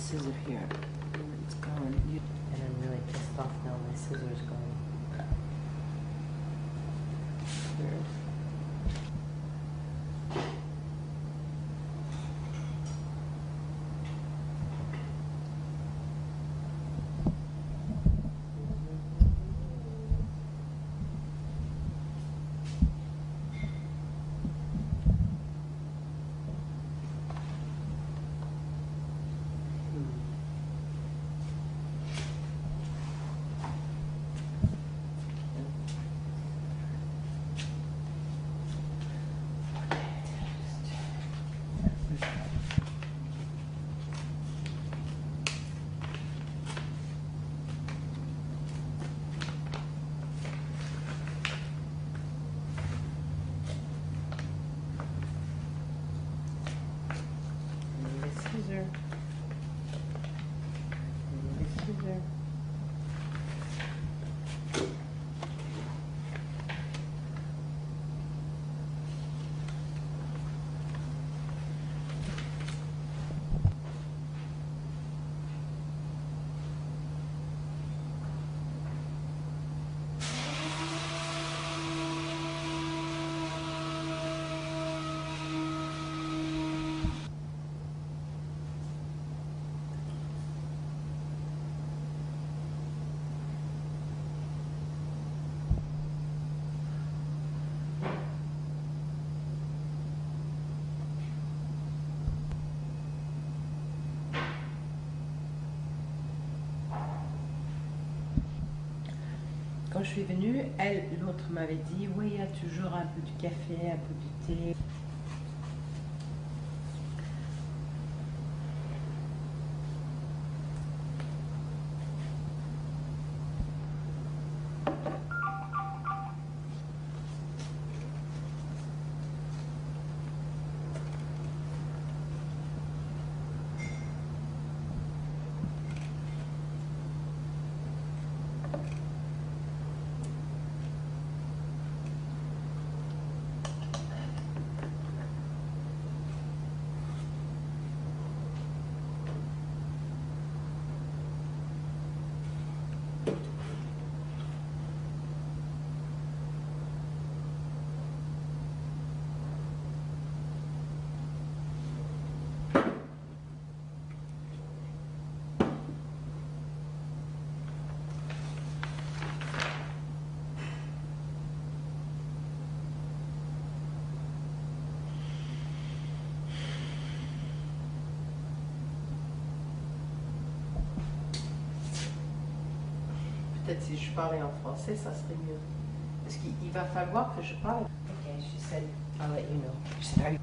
scissor here. It's going. And I'm really pissed off now. My scissors going. Weird. Scissor. Scissor. Quand je suis venue, l'autre m'avait dit, oui, il y a toujours un peu de café, un peu de thé. Peut-être si je parlais en français, ça serait mieux. Parce qu'il va falloir que je parle. Okay, she said, I'll let you know. She said,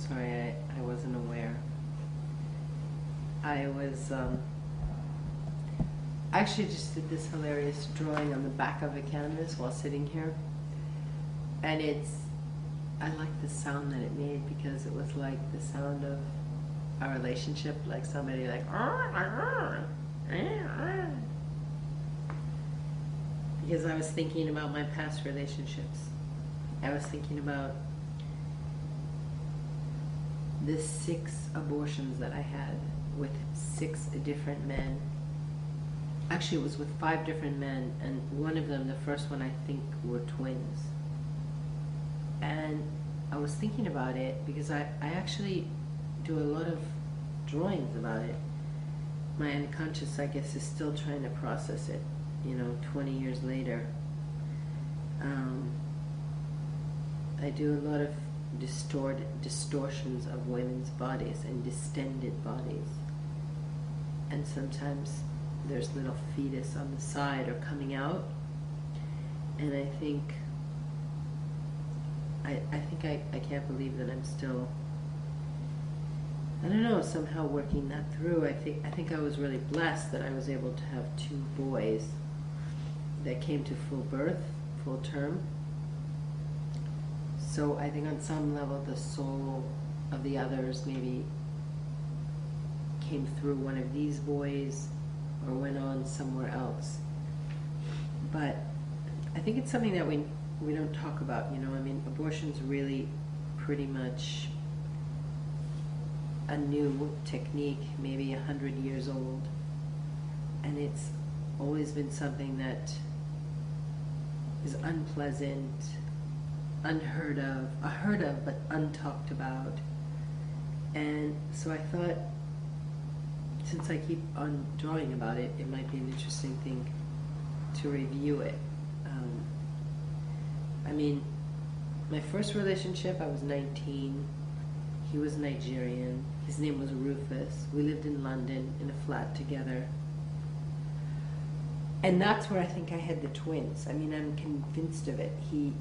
sorry, I wasn't aware. I was, actually just did this hilarious drawing on the back of a canvas while sitting here. And I like the sound that it made because it was like the sound of our relationship, like somebody like, because I was thinking about my past relationships. I was thinking about the 6 abortions that I had with 6 different men. Actually, it was with 5 different men, and one of them, the first one, I think, were twins. And I was thinking about it because I actually do a lot of drawings about it. My unconscious, I guess, is still trying to process it, 20 years later. I do a lot of distortions of women's bodies and distended bodies. And sometimes there's little fetus on the side or coming out. And I think I can't believe that I'm still, I don't know, somehow working that through. I think I was really blessed that I was able to have 2 boys that came to full birth, full term. So I think on some level the soul of the others maybe came through one of these boys or went on somewhere else. But I think it's something that we don't talk about, I mean, abortion's really pretty much a new technique, maybe 100 years old. And it's always been something that is unpleasant, heard of, but untalked about. And so I thought, since I keep on drawing about it, it might be an interesting thing to review it. I mean, my first relationship, I was 19. He was Nigerian. His name was Rufus. We lived in London in a flat together. And that's where I think I had the twins. I mean, I'm convinced of it. He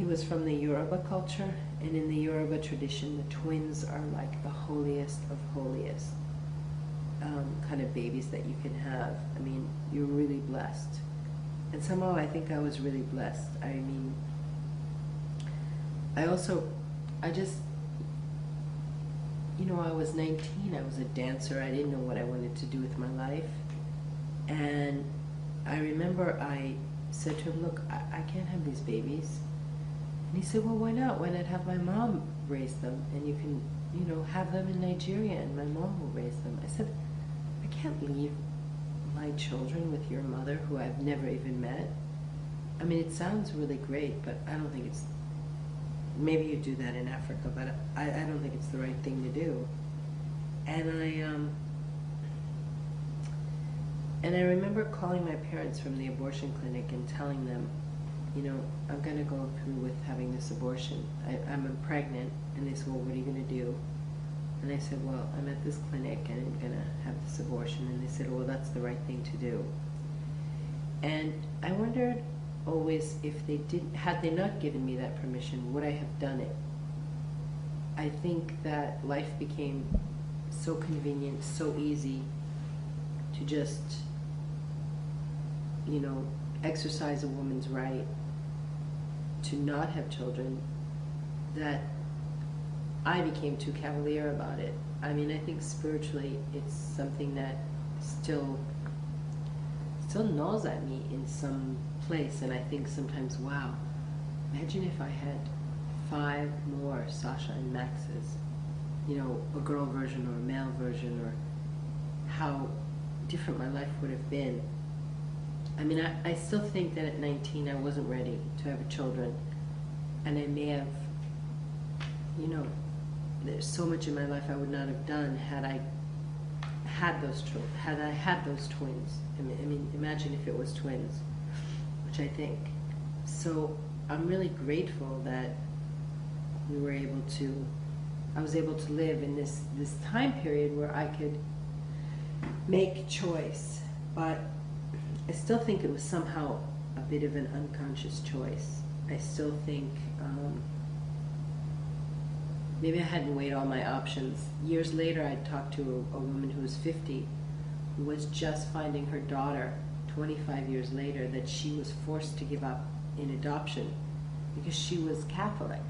was from the Yoruba culture, and in the Yoruba tradition, the twins are like the holiest of holiest kind of babies that you can have. I mean, you're really blessed. And somehow I think I was really blessed. I mean, I just, I was 19, I was a dancer, I didn't know what I wanted to do with my life. And I remember I said to him, look, I can't have these babies. And he said, well, why not? Why not have my mom raise them? And you can, have them in Nigeria and my mom will raise them. I said, I can't leave my children with your mother who I've never even met. I mean, it sounds really great, but I don't think it's, maybe you do that in Africa, but I don't think it's the right thing to do. And I remember calling my parents from the abortion clinic and telling them, I'm going to go through with having this abortion. I'm pregnant. And they said, well, what are you going to do? And I said, well, I'm at this clinic and I'm going to have this abortion. And they said, well, that's the right thing to do. And I wondered always if had they not given me that permission, would I have done it? I think that life became so convenient, so easy to just, exercise a woman's right to not have children, that I became too cavalier about it. I mean, I think spiritually it's something that still gnaws at me in some place, and I think sometimes, wow, imagine if I had 5 more Sasha and Maxes, a girl version or a male version, or how different my life would have been. I mean, I still think that at 19 I wasn't ready to have children, and I may have, there's so much in my life I would not have done had I had those twins. I mean, imagine if it was twins, which I think. So I'm really grateful that I was able to live in this time period where I could make choice, but I still think it was somehow a bit of an unconscious choice. I still think maybe I hadn't weighed all my options. Years later, I talked to a woman who was 50, who was just finding her daughter 25 years later that she was forced to give up in adoption because she was Catholic.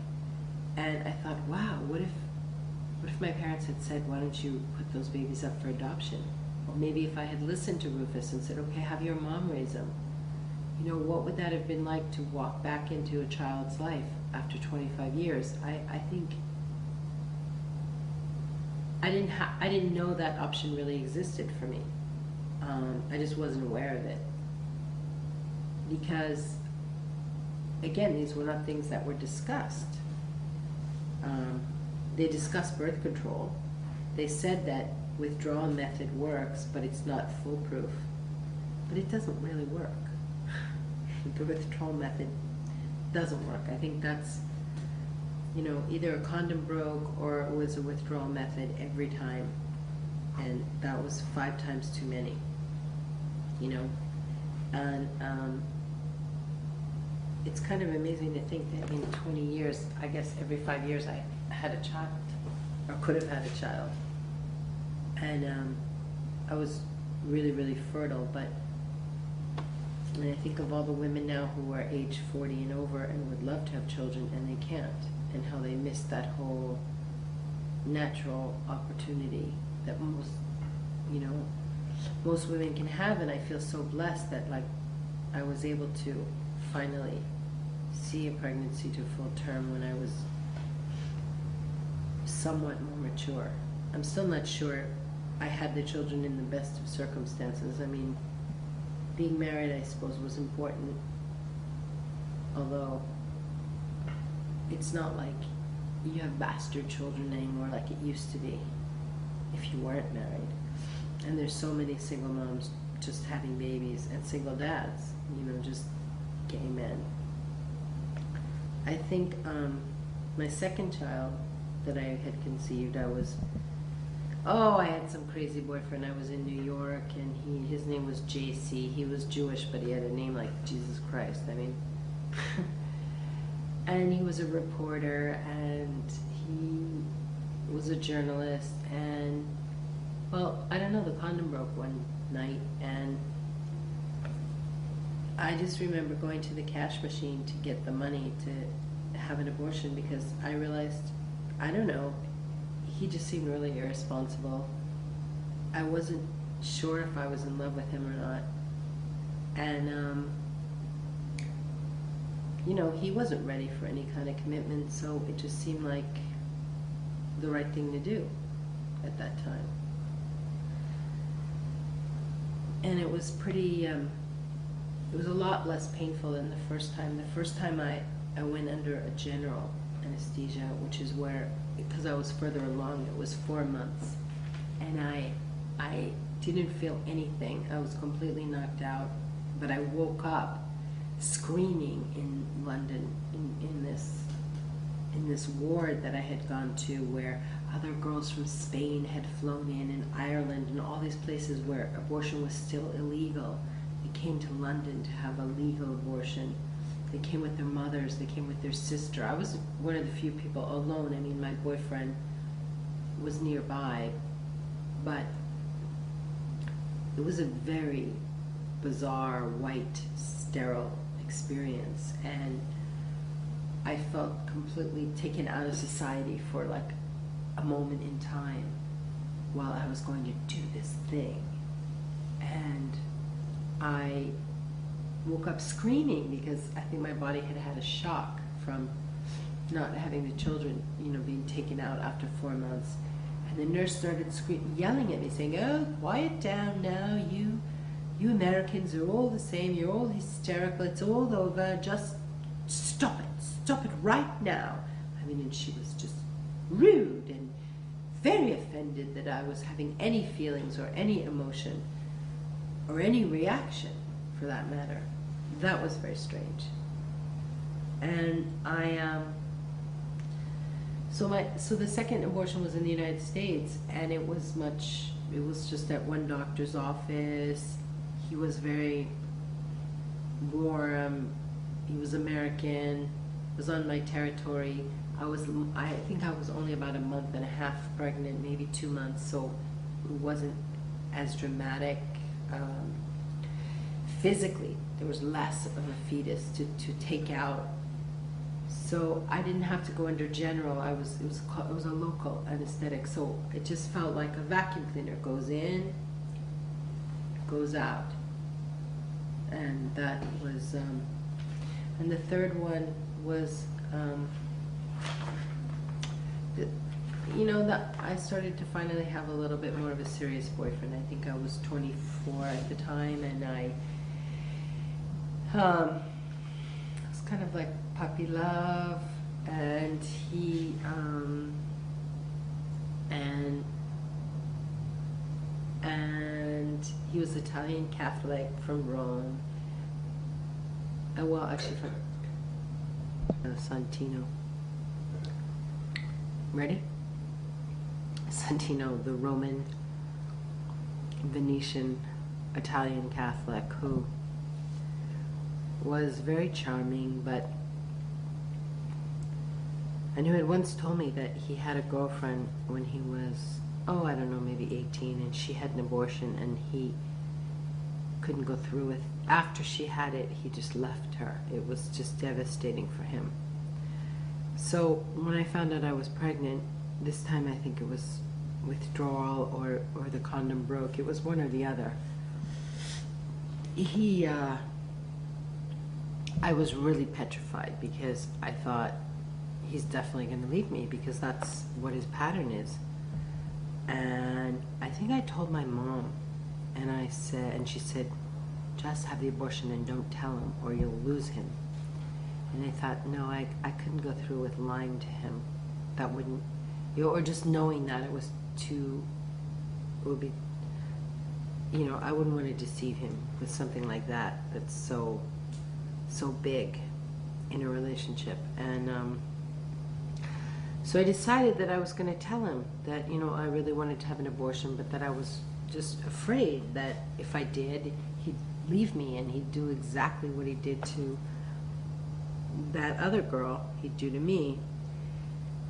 And I thought, wow, what if my parents had said, why don't you put those babies up for adoption? Or maybe if I had listened to Rufus and said, okay, have your mom raise them. You know, what would that have been like to walk back into a child's life after 25 years? I think I didn't know that option really existed for me. I just wasn't aware of it. Because, again, these were not things that were discussed. They discussed birth control. They said that withdrawal method works, but it's not foolproof. But it doesn't really work. The withdrawal method doesn't work. I think that's, you know, either a condom broke or it was a withdrawal method every time. And that was 5 times too many, you know. And it's kind of amazing to think that in 20 years, I guess every 5 years I had a child, or could have had a child. And I was really, really fertile, but and I think of all the women now who are age 40 and over and would love to have children and they can't, and how they miss that whole natural opportunity that most, you know, most women can have. And I feel so blessed that, like, I was able to finally see a pregnancy to full term when I was somewhat more mature. I'm still not sure I had the children in the best of circumstances. I mean, being married, I suppose, was important, although it's not like you have bastard children anymore like it used to be if you weren't married. And there's so many single moms just having babies, and single dads, you know, just gay men. I think my second child that I had conceived, I had some crazy boyfriend. I was in New York, and his name was JC. He was Jewish, but he had a name like Jesus Christ. I mean, and he was a reporter, and he was a journalist, and, well, I don't know, the condom broke one night, and I just remember going to the cash machine to get the money to have an abortion because I realized, I don't know, he just seemed really irresponsible. I wasn't sure if I was in love with him or not. And, you know, he wasn't ready for any kind of commitment, so it just seemed like the right thing to do at that time. And it was pretty, it was a lot less painful than the first time. The first time I went under a general anesthesia, which is where, because I was further along, it was 4 months, and I didn't feel anything. I was completely knocked out, but I woke up screaming in London in this ward that I had gone to, where other girls from Spain had flown in, and Ireland, and all these places where abortion was still illegal. They came to London to have a legal abortion. They came with their mothers, they came with their sister. I was one of the few people alone. I mean, my boyfriend was nearby, but it was a very bizarre, white, sterile experience, and I felt completely taken out of society for like a moment in time while I was going to do this thing. And I woke up screaming because I think my body had had a shock from not having the children, you know, being taken out after 4 months. And the nurse started yelling at me, saying, "Oh, quiet down now, you Americans are all the same, you're all hysterical, it's all over, just stop it right now." I mean, and she was just rude and very offended that I was having any feelings or any emotion or any reaction, for that matter. That was very strange. And so the second abortion was in the United States, and it was just at one doctor's office. He was very warm. He was American, was on my territory. I think I was only about a month and a half pregnant, maybe 2 months, so it wasn't as dramatic. Physically, there was less of a fetus to take out. So I didn't have to go under general. It was a local anesthetic. So it just felt like a vacuum cleaner goes in, goes out, and that was. And the third one was, that I started to finally have a little bit more of a serious boyfriend. I think I was 24 at the time, and I was kind of like puppy love, and he and he was Italian Catholic from Rome. Well, actually from Santino. Ready? Santino, the Roman Venetian Italian Catholic, who was very charming, and who had once told me that he had a girlfriend when he was, I don't know, maybe 18, and she had an abortion, and he couldn't go through with. After she had it, he just left her. It was just devastating for him. So when I found out I was pregnant, this time I think it was withdrawal or the condom broke. It was one or the other. I was really petrified because I thought he's definitely going to leave me because that's what his pattern is. And I think I told my mom, and she said, just have the abortion and don't tell him or you'll lose him. And I thought, no, I couldn't go through with lying to him. That wouldn't, or just knowing that it would be, I wouldn't want to deceive him with something like that that's so big in a relationship. And so I decided that I was going to tell him that, I really wanted to have an abortion, but that I was just afraid that if I did, he'd leave me and he'd do exactly what he did to that other girl, he'd do to me.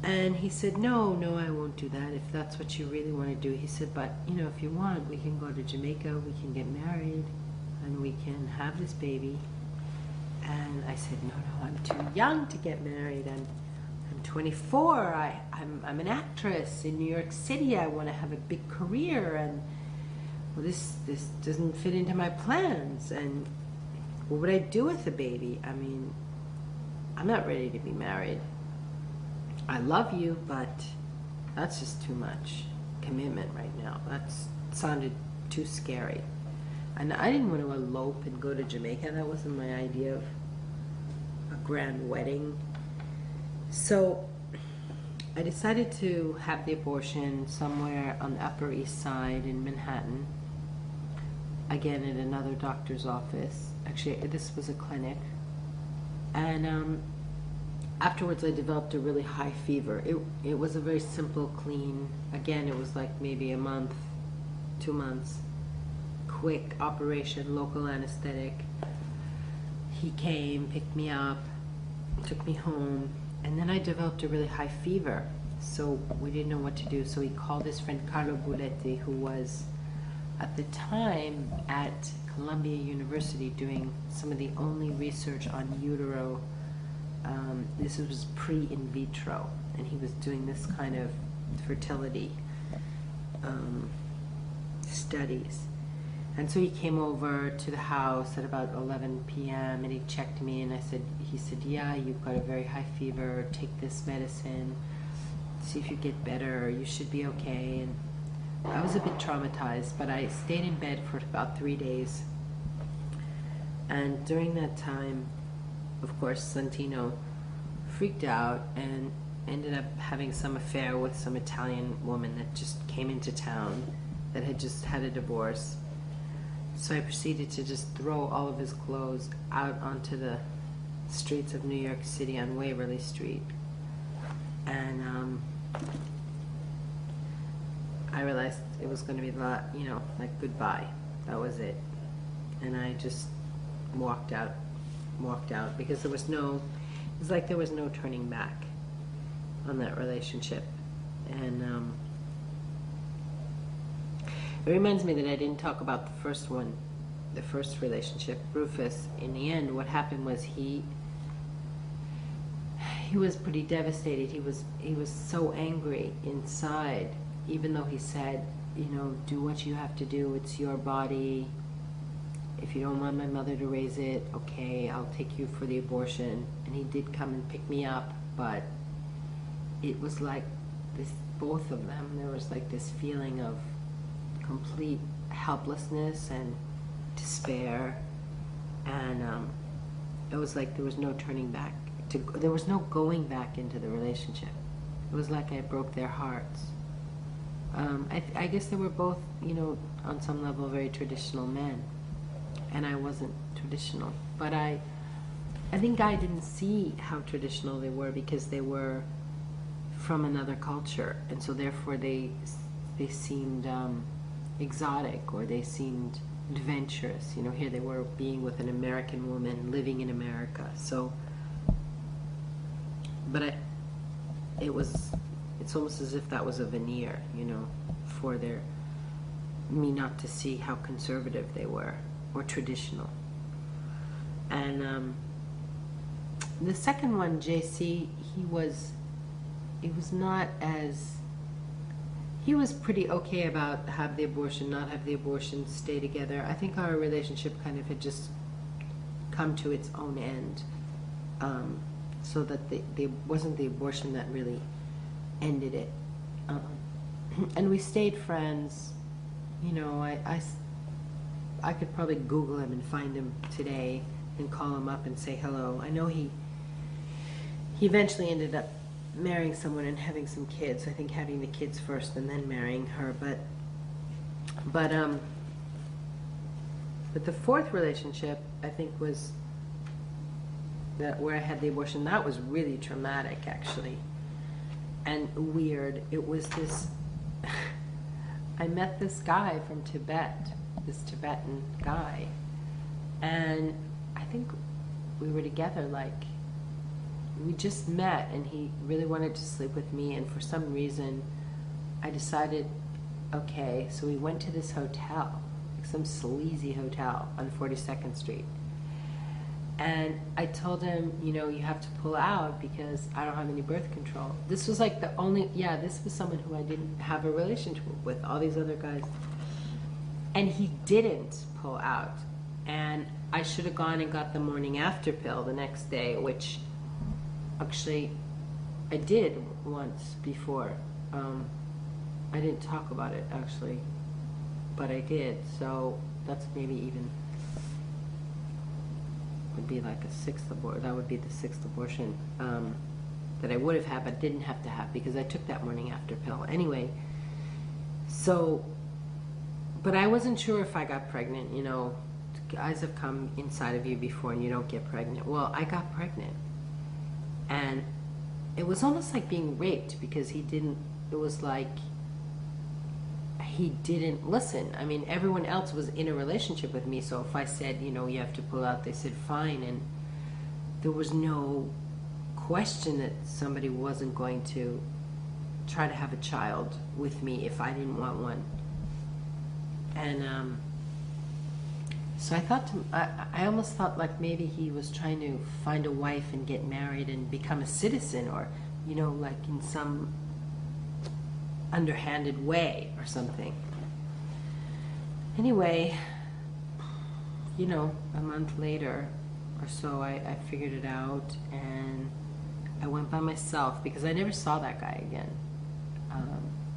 And he said, no, I won't do that if that's what you really want to do. He said, but, if you want, we can go to Jamaica, we can get married, and we can have this baby. And I said, no, I'm too young to get married. I'm 24. I'm an actress in New York City. I want to have a big career, and well, this doesn't fit into my plans. And what would I do with the baby? I mean, I'm not ready to be married. I love you, but that's just too much commitment right now. That sounded too scary. And I didn't want to elope and go to Jamaica. That wasn't my idea of a grand wedding. So I decided to have the abortion somewhere on the Upper East Side in Manhattan. Again, at another doctor's office. Actually, this was a clinic. And afterwards I developed a really high fever. It was a very simple, clean, again, it was like maybe a month, 2 months, quick operation, local anesthetic. He came, picked me up, took me home, and then I developed a really high fever. So we didn't know what to do. So he called his friend Carlo Buletti, who was at the time at Columbia University doing some of the only research on utero. This was pre-in vitro, and he was doing this kind of fertility studies. And so he came over to the house at about 11 p.m. and he checked me, and he said, yeah, you've got a very high fever, take this medicine, see if you get better, you should be okay. And I was a bit traumatized, but I stayed in bed for about 3 days. And during that time, of course, Santino freaked out and ended up having some affair with some Italian woman that just came into town that had just had a divorce. So I proceeded to just throw all of his clothes out onto the streets of New York City on Waverly Street. And I realized it was going to be like goodbye. That was it. And I just walked out because there was no turning back. on that relationship. And it reminds me that I didn't talk about the first one, the first relationship, Rufus. In the end, what happened was he was pretty devastated. He was so angry inside, even though he said, you know, do what you have to do. It's your body. If you don't want my mother to raise it, okay, I'll take you for the abortion. And he did come and pick me up, but it was like this, both of them, there was like this feeling of complete helplessness and despair, and it was like there was no turning back. There was no going back into the relationship. It was like I broke their hearts. I guess they were both, you know, on some level very traditional men, and I wasn't traditional. But I think I didn't see how traditional they were because they were from another culture, and so therefore they seemed exotic, or they seemed adventurous. You know, here they were being with an American woman living in America. So, but it's almost as if that was a veneer, you know, for me not to see how conservative they were or traditional. And the second one, JC, he was not as, he was pretty okay about have the abortion, not have the abortion, stay together. I think our relationship kind of had just come to its own end, so that it wasn't the abortion that really ended it. And we stayed friends. You know, I could probably Google him and find him today and call him up and say hello. I know he eventually ended up marrying someone and having some kids. I think having the kids first and then marrying her. But the fourth relationship, I think, was that where I had the abortion. That was really traumatic, actually, and weird. It was this. I met this guy from Tibet, this Tibetan guy, and I think we were together like. We just met, and he really wanted to sleep with me, and for some reason I decided, okay, so we went to this hotel, some sleazy hotel on 42nd Street, and I told him, you know, you have to pull out because I don't have any birth control. This was like the only, yeah, this was someone who I didn't have a relationship with, all these other guys, and he didn't pull out, and I should have gone and got the morning after pill the next day, which actually I did once before. I didn't talk about it, actually, but I did. So that's maybe even would be like a sixth abortion. That would be the sixth abortion that I would have had but didn't have to have because I took that morning after pill anyway. So, but I wasn't sure if I got pregnant. You know, guys have come inside of you before and you don't get pregnant. Well, I got pregnant. And it was almost like being raped because he didn't, it was like he didn't listen. I mean, everyone else was in a relationship with me, so if I said, you know, you have to pull out, they said fine, and there was no question that somebody wasn't going to try to have a child with me if I didn't want one. And so I thought, I almost thought like maybe he was trying to find a wife and get married and become a citizen, or, you know, like in some underhanded way or something. Anyway, you know, a month later or so, I figured it out, and I went by myself because I never saw that guy again.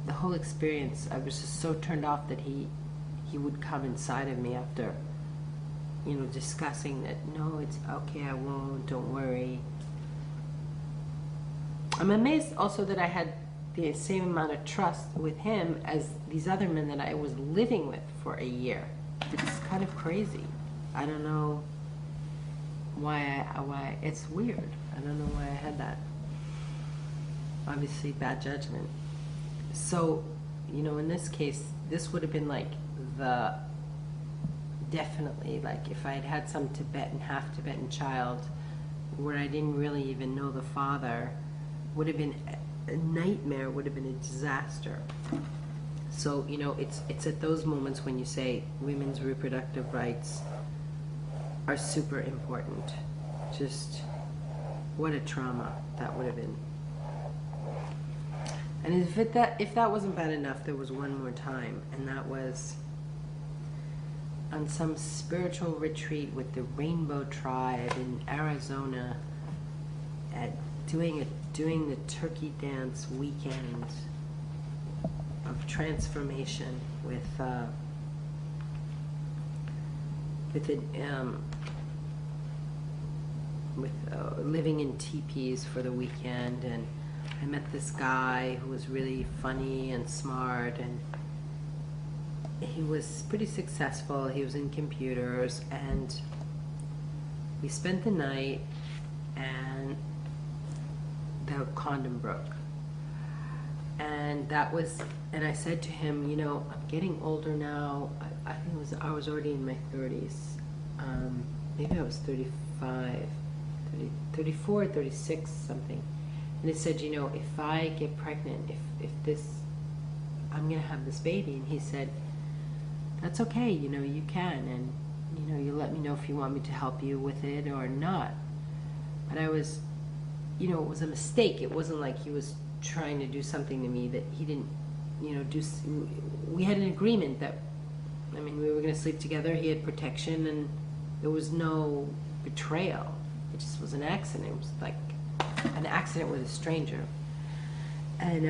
The whole experience, I was just so turned off that he would come inside of me after, you know, discussing that, no, it's okay, I won't, don't worry. I'm amazed also that I had the same amount of trust with him as these other men that I was living with for a year. It's kind of crazy. I don't know why it's weird. I don't know why I had that. Obviously bad judgment. So, you know, in this case, this would have been like the, definitely, like if I had had some Tibetan, half Tibetan child where I didn't really even know the father, would have been a nightmare, would have been a disaster. So, you know, it's at those moments when you say women's reproductive rights are super important. Just what a trauma that would have been. And if that wasn't bad enough, there was one more time, and that was on some spiritual retreat with the Rainbow Tribe in Arizona, at doing the turkey dance weekend of transformation with living in teepees for the weekend. And I met this guy who was really funny and smart, and he was pretty successful. He was in computers, and we spent the night, and the condom broke. And I said to him, you know, I'm getting older now. I think I was already in my 30s. Maybe I was 34, 36, something. And he said, you know, if I get pregnant, I'm going to have this baby. And he said, that's okay, you know, you can. And, you know, you let me know if you want me to help you with it or not. But I was, you know, it was a mistake. It wasn't like he was trying to do something to me that he didn't, you know, do. We had an agreement that, I mean, we were going to sleep together. He had protection, and there was no betrayal. It just was an accident. It was like an accident with a stranger. And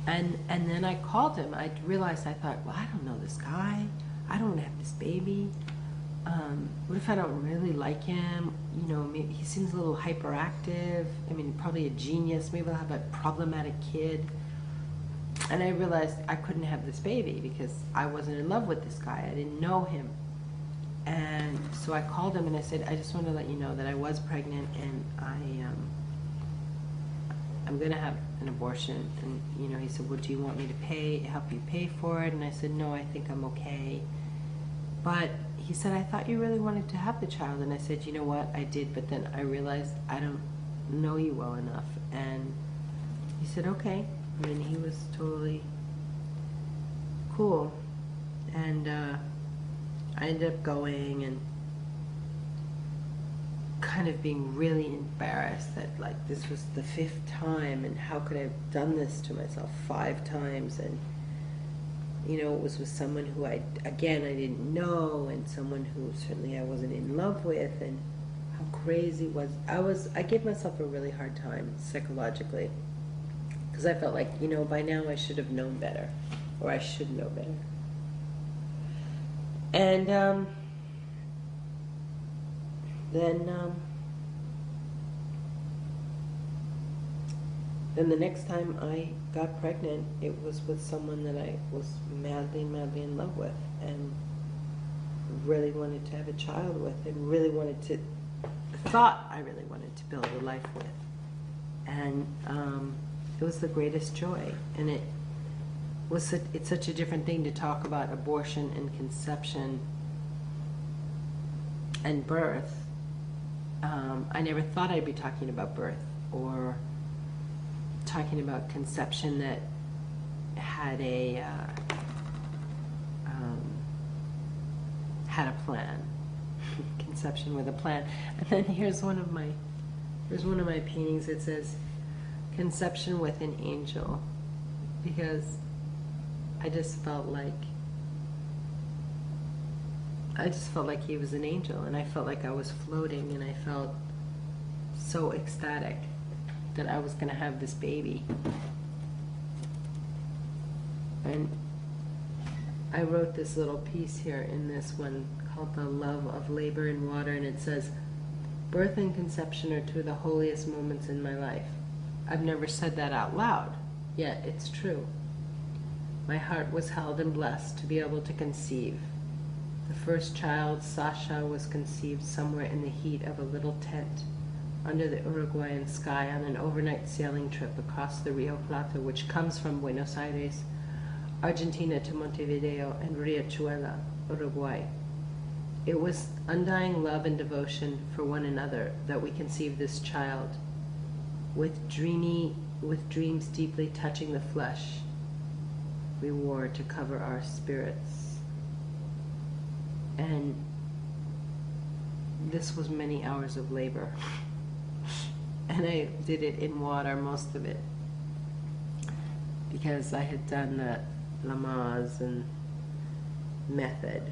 and then I called him. I realized, I thought, well, I don't know this guy. I don't want to have this baby. What if I don't really like him? You know, maybe he seems a little hyperactive. I mean, probably a genius. Maybe I'll have a problematic kid. And I realized I couldn't have this baby because I wasn't in love with this guy. I didn't know him. And so I called him and I said, I just want to let you know that I was pregnant, and I'm going to have an abortion. And, you know, he said, well, do you want me to help you pay for it? And I said, no, I think I'm okay. But he said, I thought you really wanted to have the child. And I said, you know what, I did, but then I realized I don't know you well enough. And he said, okay. And he was totally cool. And I ended up going and kind of being really embarrassed that, like, this was the 5th time, and how could I have done this to myself 5 times? And, you know, it was with someone who I didn't know, and someone who certainly I wasn't in love with, and how crazy I gave myself a really hard time psychologically, because I felt like, you know, by now I should have known better, or I should know better. And then the next time I got pregnant, it was with someone that I was madly, madly in love with, and really wanted to have a child with, and thought I really wanted to build a life with. And it was the greatest joy. And it's such a different thing to talk about abortion and conception and birth. I never thought I'd be talking about birth or talking about conception that had a plan, conception with a plan. And then here's one of my paintings. It says conception with an angel, because I just felt like he was an angel, and I felt like I was floating, and I felt so ecstatic that I was going to have this baby. And I wrote this little piece here in this one called The Love of Labor and Water, and it says, birth and conception are 2 of the holiest moments in my life. I've never said that out loud, yet it's true. My heart was held and blessed to be able to conceive. The first child, Sasha, was conceived somewhere in the heat of a little tent under the Uruguayan sky on an overnight sailing trip across the Rio Plata, which comes from Buenos Aires, Argentina, to Montevideo and Riachuela, Uruguay. it was undying love and devotion for one another that we conceived this child, with dreams deeply touching the flesh we wore to cover our spirits. And this was many hours of labor. And I did it in water, most of it, because I had done the Lamaze and method.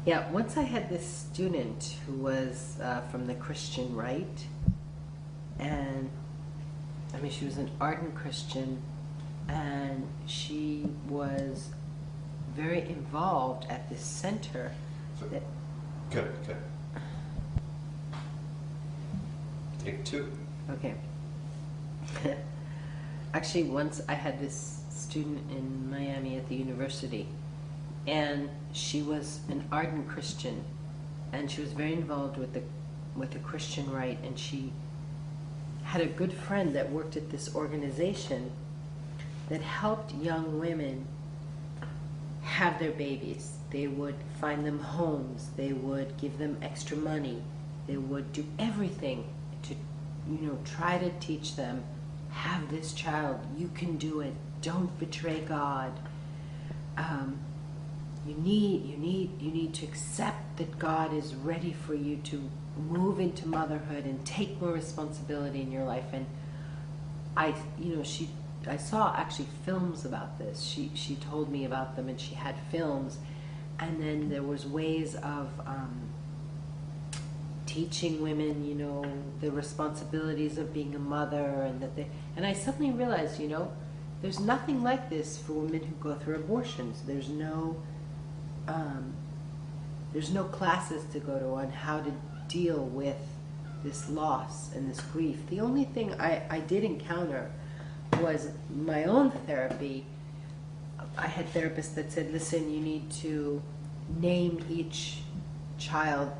Yeah, once I had this student who was from the Christian right, and I mean, she was an ardent Christian, and she was very involved at this center. So, That, cut it. Take two. okay. Actually, once I had this student in Miami at the university, and she was an ardent Christian, and she was very involved with the Christian right, and she had a good friend that worked at this organization that helped young women have their babies. They would find them homes, they would give them extra money, they would do everything to, try to teach them, have this child, you can do it, don't betray God. You need to accept that God is ready for you to move into motherhood and take more responsibility in your life. And I saw actually films about this. She told me about them, and she had films, and then there was ways of teaching women, the responsibilities of being a mother, and I suddenly realized, there's nothing like this for women who go through abortions. There's no classes to go to on how to deal with this loss and this grief. The only thing I did encounter was my own therapy. I had therapists that said, listen, you need to name each child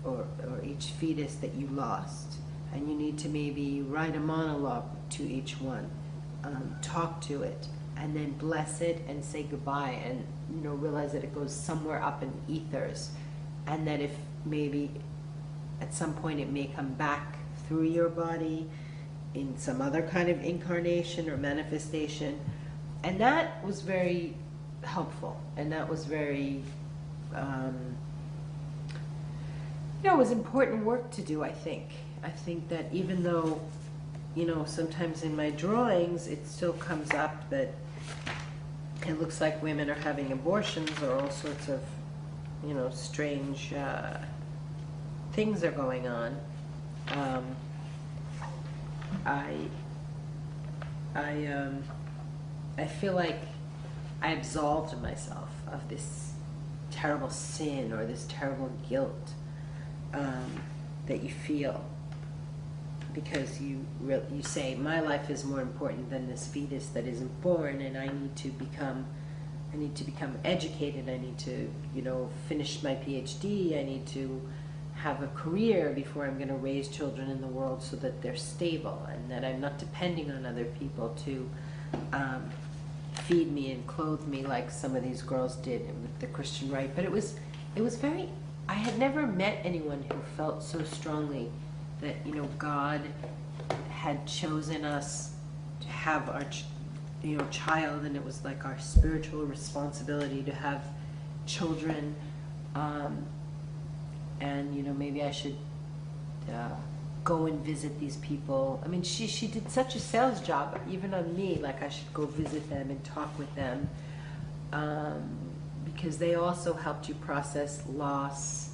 or each fetus that you lost, and you need to maybe write a monologue to each one, talk to it, and then bless it and say goodbye, and realize that it goes somewhere up in ethers, and that if maybe at some point it may come back through your body in some other kind of incarnation or manifestation. And that was very helpful, and that was very it was important work to do. I think that even though sometimes in my drawings it still comes up that it looks like women are having abortions, or all sorts of strange things are going on. I feel like I absolved myself of this terrible sin or this terrible guilt that you feel, because you say, my life is more important than this fetus that isn't born, and I need to become educated. I need to finish my PhD. I need to have a career before I'm going to raise children in the world so that they're stable, and that I'm not depending on other people to feed me and clothe me like some of these girls did with the Christian right. But it was very, I had never met anyone who felt so strongly that God had chosen us to have our child, and it was like our spiritual responsibility to have children, and maybe I should go and visit these people. I mean, she did such a sales job even on me, like I should go visit them and talk with them, because they also helped you process loss,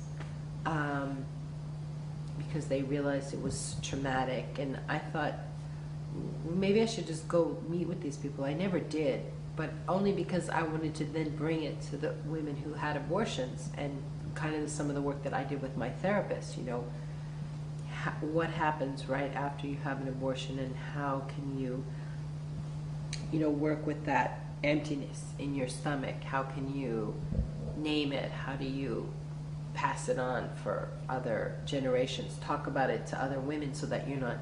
because they realized it was traumatic. And I thought, maybe I should just go meet with these people. I never did, but only because I wanted to then bring it to the women who had abortions, and kind of some of the work that I did with my therapist, what happens right after you have an abortion, and how can you, work with that emptiness in your stomach? How can you name it? How do you pass it on for other generations? Talk about it to other women so that you're not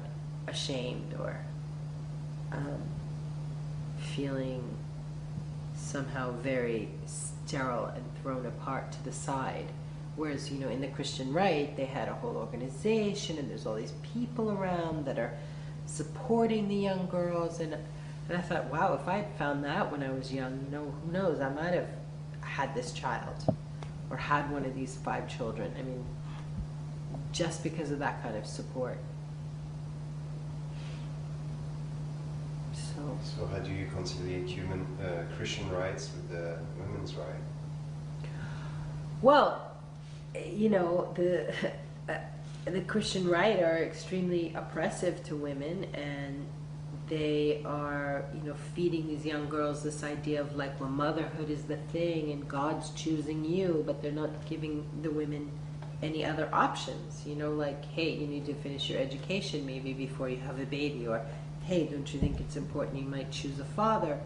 ashamed or feeling somehow very sterile and thrown apart to the side. Whereas, you know, in the Christian right, they had a whole organization and there's all these people around that are supporting the young girls. And I thought, wow, if I had found that when I was young, you know, who knows, I might have had this child or had one of these 5 children. I mean, just because of that kind of support. So how do you conciliate human Christian rights with the women's right? Well, you know, the Christian right are extremely oppressive to women, and they are, you know, feeding these young girls this idea of like, well, motherhood is the thing and God's choosing you, but they're not giving the women any other options, you know, like, hey, you need to finish your education maybe before you have a baby, or hey, don't you think it's important you might choose a father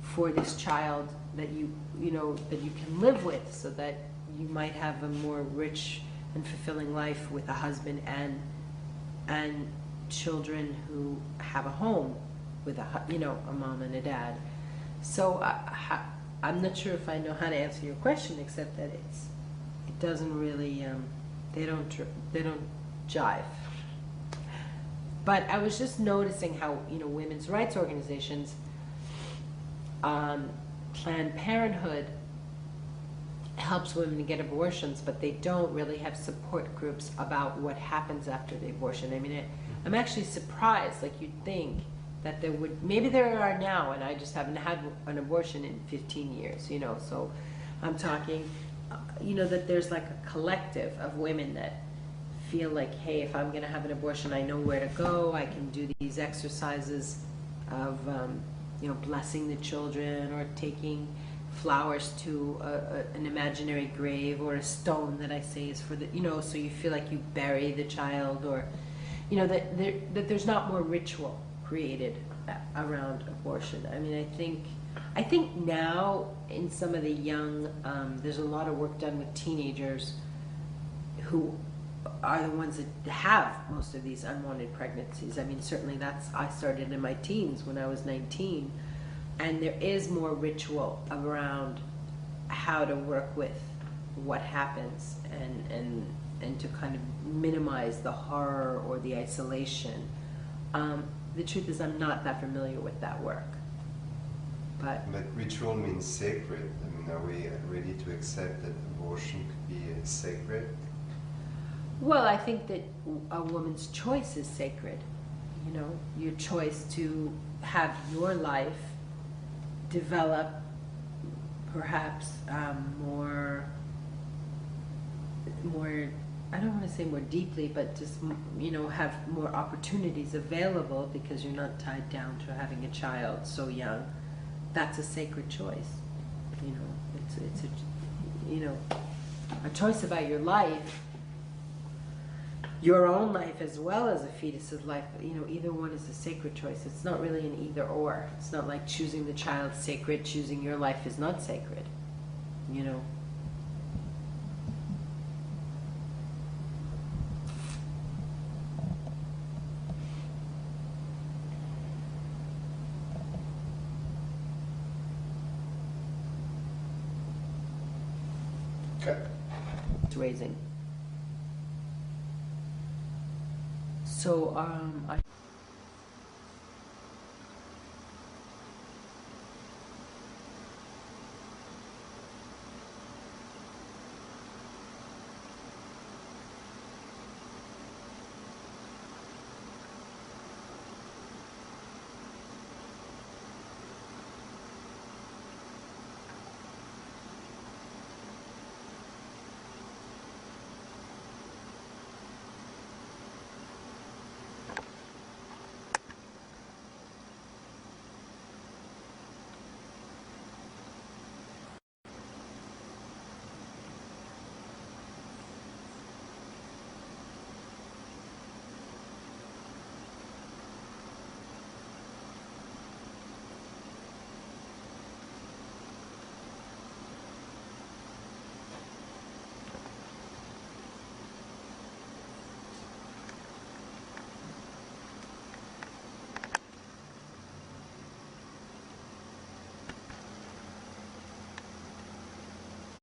for this child that you know, that you can live with, so that you might have a more rich and fulfilling life with a husband and children who have a home with you know, a mom and a dad. So I'm not sure if I know how to answer your question, except that it doesn't really they don't jive. But I was just noticing how, you know, women's rights organizations, Planned Parenthood helps women to get abortions, but they don't really have support groups about what happens after the abortion. I mean, I'm actually surprised. Like, you'd think that there would, maybe there are now, and I just haven't had an abortion in 15 years, you know, so I'm talking, you know, that there's like a collective of women that feel like, hey, if I'm going to have an abortion, I know where to go. I can do these exercises of, you know, blessing the children, or taking flowers to an imaginary grave, or a stone that I say is for the, you know, so you feel like you bury the child, or, you know, that there's not more ritual created around abortion. I mean, I think now in some of the young, there's a lot of work done with teenagers who are the ones that have most of these unwanted pregnancies. I mean, certainly I started in my teens when I was 19, and there is more ritual around how to work with what happens and to kind of minimize the horror or the isolation. The truth is, I'm not that familiar with that work. But ritual means sacred. I mean, are we ready to accept that abortion could be sacred? well, I think that a woman's choice is sacred. You know, your choice to have your life develop perhaps more, I don't want to say more deeply, but just, you know, have more opportunities available because you're not tied down to having a child so young. That's a sacred choice. You know, it's a, you know, a choice about your life, your own life as well as a fetus's life. You know, either one is a sacred choice. It's not really an either or. It's not like choosing the child sacred, choosing your life is not sacred. You know. Okay. It's raising. So I